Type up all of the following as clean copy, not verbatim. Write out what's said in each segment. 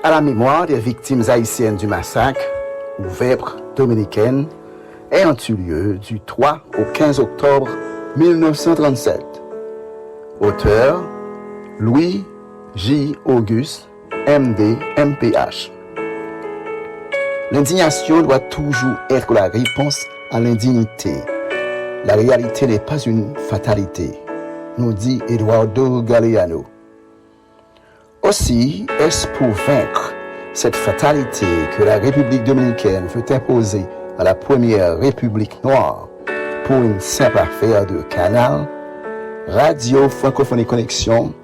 à la mémoire des victimes haïtiennes du massacre, ou vêpres dominicaines, ayant eu lieu du 3 au 15 octobre 1937. Auteur, Louis J. Auguste, MD, MPH. L'indignation doit toujours être la réponse à l'indignité. La réalité n'est pas une fatalité, nous dit Eduardo Galeano. Aussi, est-ce pour vaincre cette fatalité que la République dominicaine veut imposer à la première République noire pour une simple affaire de canal? Radio Francophonie Connexion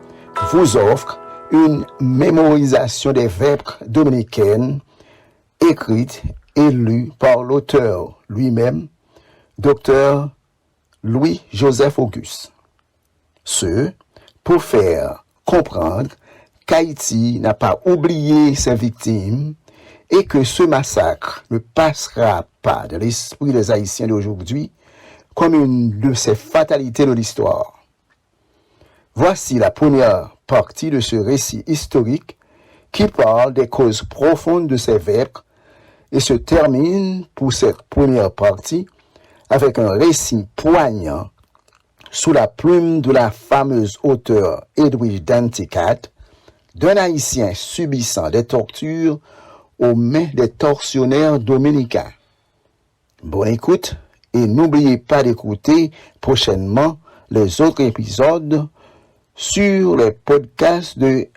vous offre une mémorisation des vêpres dominicaines écrite et lue par l'auteur lui-même, Dr. Louis-Joseph Auguste. Ce, pour faire comprendre qu'Haïti n'a pas oublié ses victimes et que ce massacre ne passera pas de l'esprit des Haïtiens d'aujourd'hui comme une de ces fatalités de l'histoire. Voici la première partie de ce récit historique qui parle des causes profondes de ces vêpres et se termine pour cette première partie avec un récit poignant sous la plume de la fameuse auteure Edwidge Danticat d'un Haïtien subissant des tortures aux mains des tortionnaires dominicains. Bonne écoute et n'oubliez pas d'écouter prochainement les autres épisodes sur les podcasts de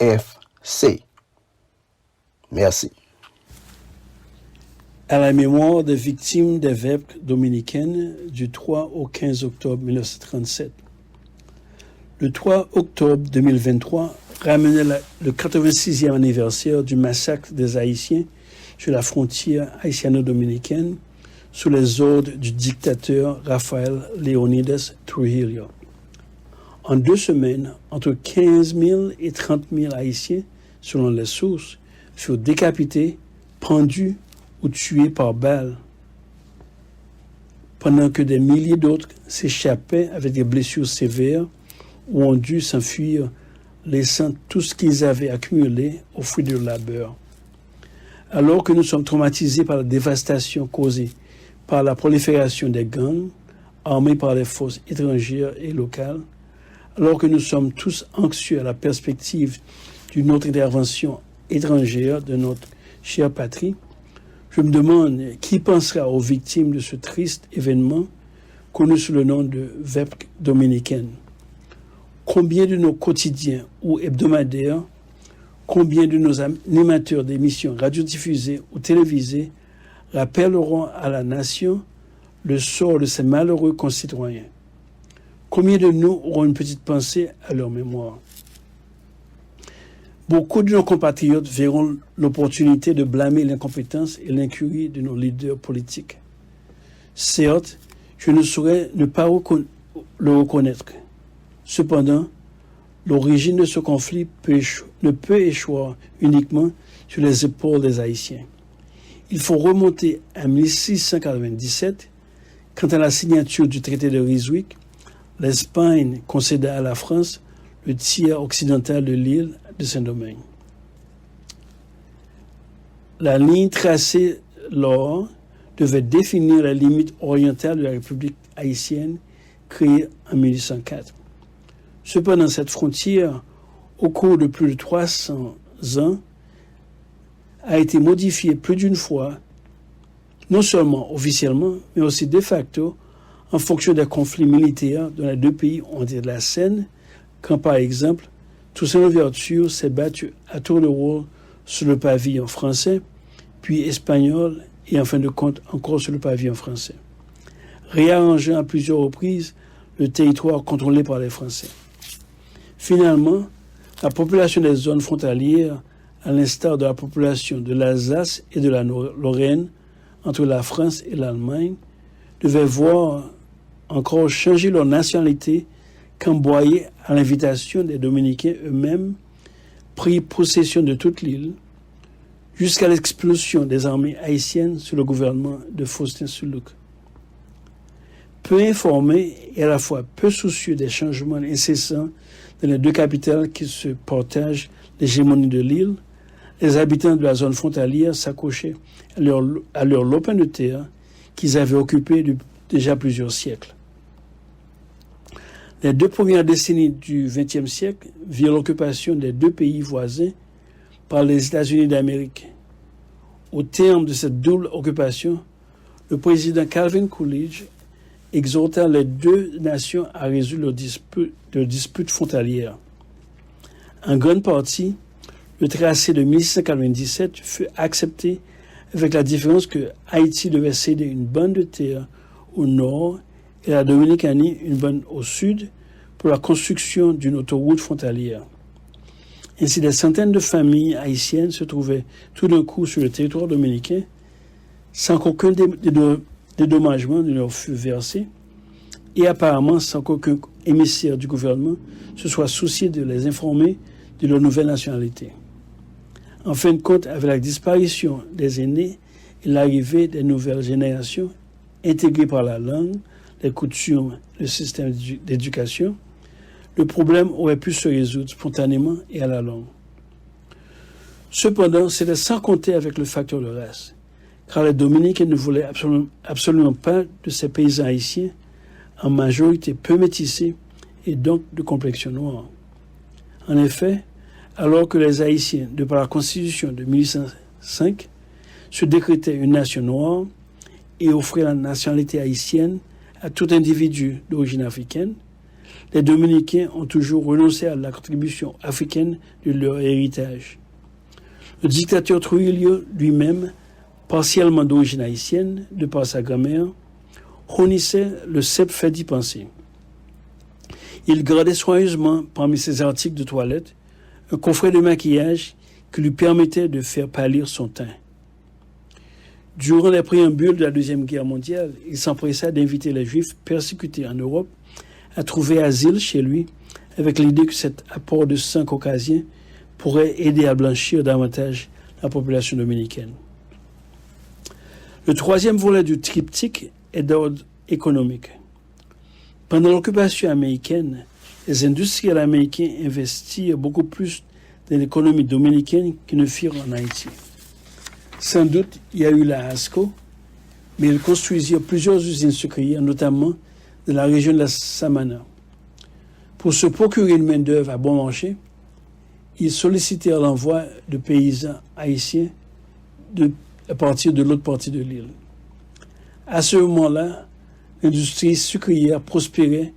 RFC. Merci. À la mémoire des victimes des vêpres dominicaines du 3 au 15 octobre 1937. Le 3 octobre 2023 ramenait le 86e anniversaire du massacre des Haïtiens sur la frontière haïtiano-dominicaine sous les ordres du dictateur Rafael Leónidas Trujillo. En 2 semaines, entre 15 000 et 30 000 Haïtiens, selon les sources, furent décapités, pendus ou tués par balles, pendant que des milliers d'autres s'échappaient avec des blessures sévères ou ont dû s'enfuir, laissant tout ce qu'ils avaient accumulé au fruit de leur labeur. Alors que nous sommes traumatisés par la dévastation causée par la prolifération des gangs, armés par les forces étrangères et locales, alors que nous sommes tous anxieux à la perspective d'une autre intervention étrangère de notre chère patrie, je me demande qui pensera aux victimes de ce triste événement connu sous le nom de vêpres dominicaines. Combien de nos quotidiens ou hebdomadaires, combien de nos animateurs d'émissions radiodiffusées ou télévisées rappelleront à la nation le sort de ces malheureux concitoyens? Combien de nous auront une petite pensée à leur mémoire? Beaucoup de nos compatriotes verront l'opportunité de blâmer l'incompétence et l'incurie de nos leaders politiques. Certes, je ne saurais ne pas le reconnaître. Cependant, l'origine de ce conflit ne peut échouer uniquement sur les épaules des Haïtiens. Il faut remonter à 1697, quand à la signature du traité de Ryswick, l'Espagne concéda à la France le tiers occidental de l'île de Saint-Domingue. La ligne tracée lors devait définir la limite orientale de la République haïtienne créée en 1804. Cependant, cette frontière, au cours de plus de 300 ans, a été modifiée plus d'une fois, non seulement officiellement, mais aussi de facto, en fonction des conflits militaires dont les deux pays ont été la scène, quand par exemple, Toussaint Louverture s'est battu à tour de rôle sur le pavillon français, puis espagnol, et en fin de compte encore sur le pavillon français, réarrangeant à plusieurs reprises le territoire contrôlé par les Français. Finalement, la population des zones frontalières, à l'instar de la population de l'Alsace et de la Lorraine, entre la France et l'Allemagne, devait voir encore changer leur nationalité qu'emboyés à l'invitation des Dominicains eux-mêmes, pris possession de toute l'île, jusqu'à l'explosion des armées haïtiennes sous le gouvernement de Faustin Soulouque. Peu informés et à la fois peu soucieux des changements incessants dans les deux capitales qui se partagent l'hégémonie de l'île, les habitants de la zone frontalière s'accrochaient à leur lopin de terre qu'ils avaient occupé depuis déjà plusieurs siècles. Les 2 premières décennies du XXe siècle virent l'occupation des 2 pays voisins par les États-Unis d'Amérique. Au terme de cette double occupation, le président Calvin Coolidge exhorta les 2 nations à résoudre leurs disputes frontalières. En grande partie, le tracé de 1697 fut accepté avec la différence que Haïti devait céder une bande de terre au nord et la Dominicanie une bande au sud pour la construction d'une autoroute frontalière. Ainsi, des centaines de familles haïtiennes se trouvaient tout d'un coup sur le territoire dominicain sans qu'aucun dédommagement ne leur fût versé et apparemment sans qu'aucun émissaire du gouvernement se soit soucié de les informer de leur nouvelle nationalité. En fin de compte, avec la disparition des aînés et l'arrivée des nouvelles générations intégrées par la langue, les coutumes, le système d'éducation, le problème aurait pu se résoudre spontanément et à la longue. Cependant, c'était sans compter avec le facteur de race, car les Dominicains ne voulaient absolument pas de ces paysans haïtiens, en majorité peu métissés et donc de complexion noire. En effet, alors que les Haïtiens, de par la Constitution de 1805, se décrétaient une nation noire et offraient la nationalité haïtienne à tout individu d'origine africaine, les Dominicains ont toujours renoncé à la contribution africaine de leur héritage. Le dictateur Trujillo lui-même, partiellement d'origine haïtienne, de par sa grand-mère, honnissait le simple fait d'y penser. Il gardait soigneusement, parmi ses articles de toilette, un coffret de maquillage qui lui permettait de faire pâlir son teint. Durant les préambules de la Deuxième Guerre mondiale, il s'empressa d'inviter les Juifs persécutés en Europe à trouver asile chez lui, avec l'idée que cet apport de sang caucasien pourrait aider à blanchir davantage la population dominicaine. Le 3e volet du triptyque est d'ordre économique. Pendant l'occupation américaine, les industriels américains investirent beaucoup plus dans l'économie dominicaine qu'ils ne firent en Haïti. Sans doute, il y a eu la ASCO, mais ils construisirent plusieurs usines sucrières, notamment dans la région de la Samana. Pour se procurer une main-d'œuvre à bon marché, ils sollicitèrent l'envoi de paysans haïtiens à partir de l'autre partie de l'île. À ce moment-là, l'industrie sucrière prospérait.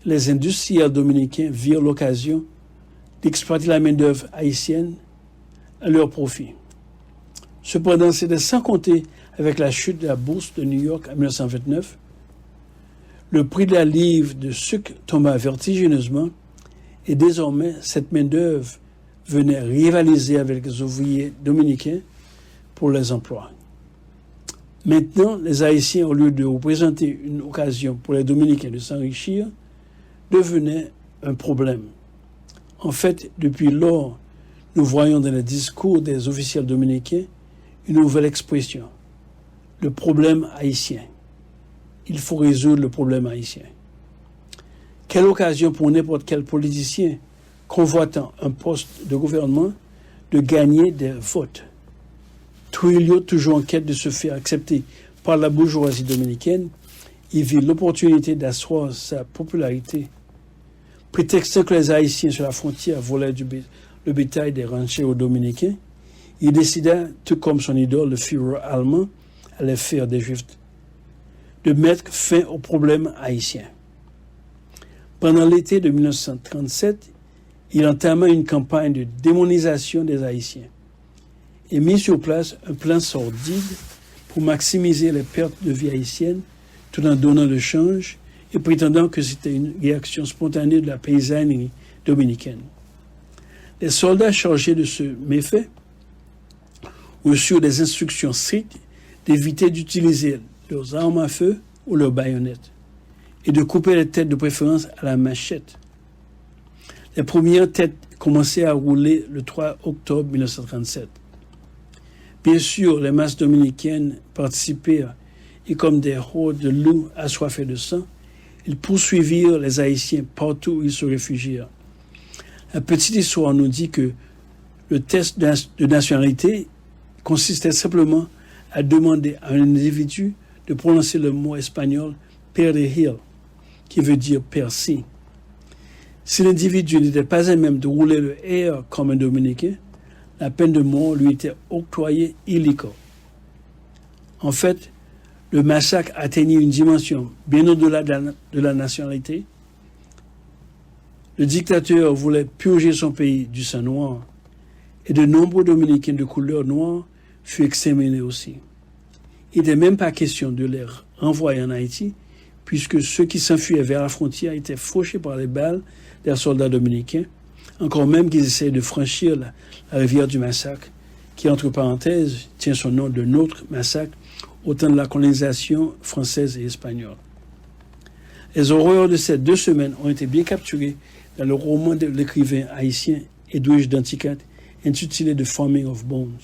Les industriels dominicains virent l'occasion d'exploiter la main-d'œuvre haïtienne à leur profit. Cependant, c'était sans compter avec la chute de la bourse de New York en 1929. Le prix de la livre de sucre tomba vertigineusement et désormais, cette main-d'œuvre venait rivaliser avec les ouvriers dominicains pour les emplois. Maintenant, les Haïtiens, au lieu de représenter une occasion pour les Dominicains de s'enrichir, devenaient un problème. En fait, depuis lors, nous voyons dans les discours des officiels dominicains une nouvelle expression, le problème haïtien. Il faut résoudre le problème haïtien. Quelle occasion pour n'importe quel politicien convoitant un poste de gouvernement de gagner des votes. Trujillo, toujours en quête de se faire accepter par la bourgeoisie dominicaine, il vit l'opportunité d'asseoir sa popularité. Prétextant que les Haïtiens sur la frontière volaient le bétail des rancheros dominicains, il décida, tout comme son idole, le Führer allemand, allait faire des Juifs, de mettre fin au problème haïtien. Pendant l'été de 1937, il entama une campagne de démonisation des Haïtiens et mit sur place un plan sordide pour maximiser les pertes de vie haïtiennes tout en donnant le change et prétendant que c'était une réaction spontanée de la paysannerie dominicaine. Les soldats chargés de ce méfait reçurent des instructions strictes d'éviter d'utiliser leurs armes à feu ou leurs baïonnettes et de couper les têtes de préférence à la machette. Les premières têtes commençaient à rouler le 3 octobre 1937. Bien sûr, les masses dominicaines participèrent et comme des hordes de loups assoiffés de sang, ils poursuivirent les Haïtiens partout où ils se réfugièrent. La petite histoire nous dit que Le test de nationalité consistait simplement à demander à un individu de prononcer le mot espagnol perejil, qui veut dire persil. Si l'individu n'était pas à même de rouler le R comme un Dominicain, la peine de mort lui était octroyée illico. En fait, le massacre atteignait une dimension bien au-delà de la nationalité. Le dictateur voulait purger son pays du sang noir et de nombreux Dominicains de couleur noire furent exterminés aussi. Il n'était même pas question de les renvoyer en Haïti, puisque ceux qui s'enfuyaient vers la frontière étaient fauchés par les balles des soldats dominicains, encore même qu'ils essayaient de franchir la rivière du massacre, qui, entre parenthèses, tient son nom de notre massacre au temps de la colonisation française et espagnole. Les horreurs de ces 2 semaines ont été bien capturées dans le roman de l'écrivain haïtien Edwige Danticat, intitulé The Farming of Bones.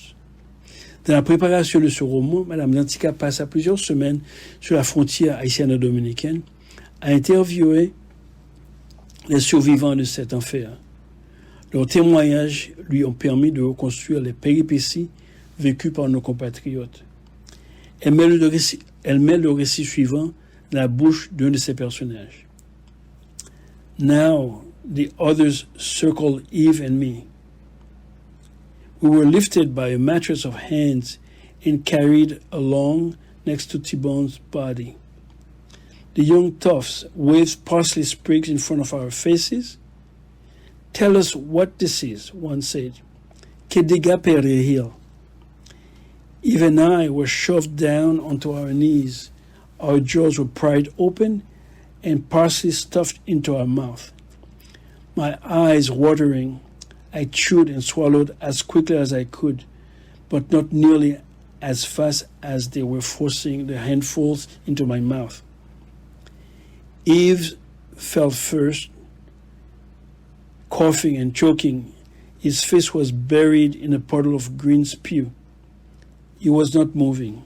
Dans la préparation de ce roman, Mme Danticat passa plusieurs semaines sur la frontière haïtiano-dominicaine à interviewer les survivants de cet enfer. Leurs témoignages lui ont permis de reconstruire les péripéties vécues par nos compatriotes. Elle met le récit suivant dans la bouche d'un de ses personnages. Now the others circled Eve and me. We were lifted by a mattress of hands and carried along next to T-Bone's body. The young toughs waved parsley sprigs in front of our faces. Tell us what this is, one said. Que diga perejil. Eve and I were shoved down onto our knees. Our jaws were pried open and parsley stuffed into our mouth. My eyes watering, I chewed and swallowed as quickly as I could, but not nearly as fast as they were forcing the handfuls into my mouth. Eve fell first, coughing and choking. His face was buried in a puddle of green spew. He was not moving.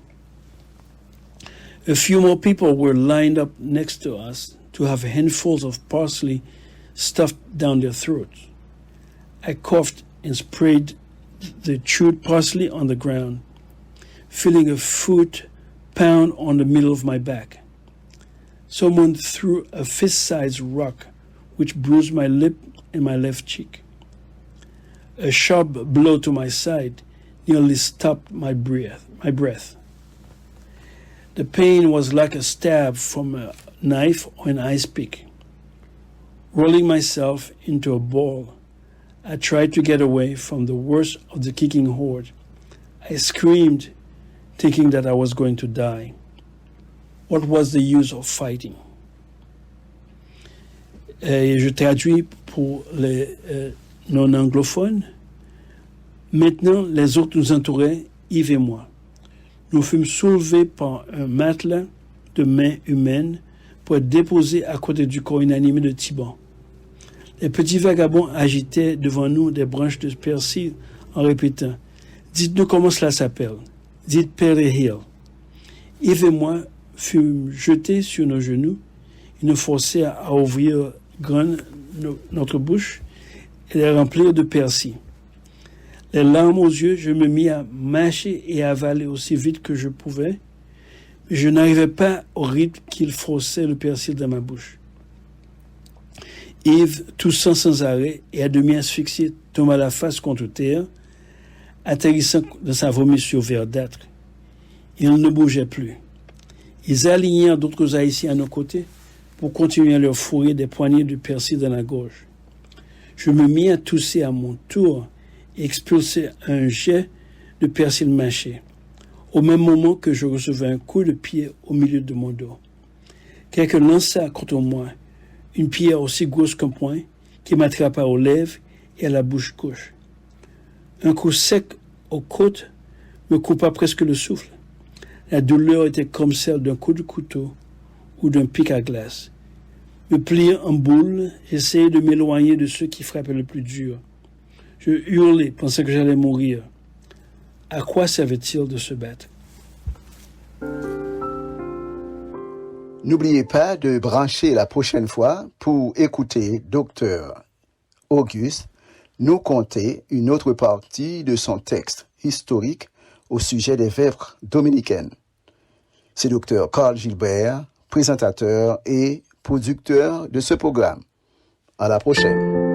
A few more people were lined up next to us to have handfuls of parsley stuffed down their throats. I coughed and sprayed the chewed parsley on the ground, feeling a foot pound on the middle of my back. Someone threw a fist-sized rock, which bruised my lip and my left cheek. A sharp blow to my side nearly stopped my breath. The pain was like a stab from a knife or an ice pick. Rolling myself into a ball, I tried to get away from the worst of the kicking horde. I screamed, thinking that I was going to die. What was the use of fighting? Et je traduis pour les non-anglophones. Maintenant, les autres nous entouraient, Yves et moi. Nous fûmes soulevés par un matelas de mains humaines pour être déposés à côté du corps inanimé de Thibaut. Les petits vagabonds agitaient devant nous des branches de persil en répétant « Dites-nous comment cela s'appelle. Dites perejil. » Yves et moi fûmes jetés sur nos genoux. Ils nous forçaient à ouvrir grand notre bouche et les remplir de persil. Les larmes aux yeux, je me mis à mâcher et à avaler aussi vite que je pouvais, mais je n'arrivais pas au rythme qu'il forçait le persil dans ma bouche. Yves, toussant sans arrêt et à demi asphyxié, tomba la face contre terre, atterrissant dans sa vomissure verdâtre. Il ne bougeait plus. Ils alignèrent d'autres Haïtiens à nos côtés pour continuer à leur fourrer des poignées de persil dans la gorge. Je me mis à tousser à mon tour et expulser un jet de persil mâché, au même moment que je recevais un coup de pied au milieu de mon dos. Quelqu'un lança contre moi une pierre aussi grosse qu'un poing qui m'attrapa aux lèvres et à la bouche gauche. Un coup sec aux côtes me coupa presque le souffle. La douleur était comme celle d'un coup de couteau ou d'un pic à glace. Me pliant en boule, j'essayais de m'éloigner de ceux qui frappaient le plus dur. Je hurlais, pensant que j'allais mourir. À quoi servait-il de se battre? N'oubliez pas de brancher la prochaine fois pour écouter Dr. Auguste nous conter une autre partie de son texte historique au sujet des vêpres dominicaines. C'est Dr. Carl Gilbert, présentateur et producteur de ce programme. À la prochaine.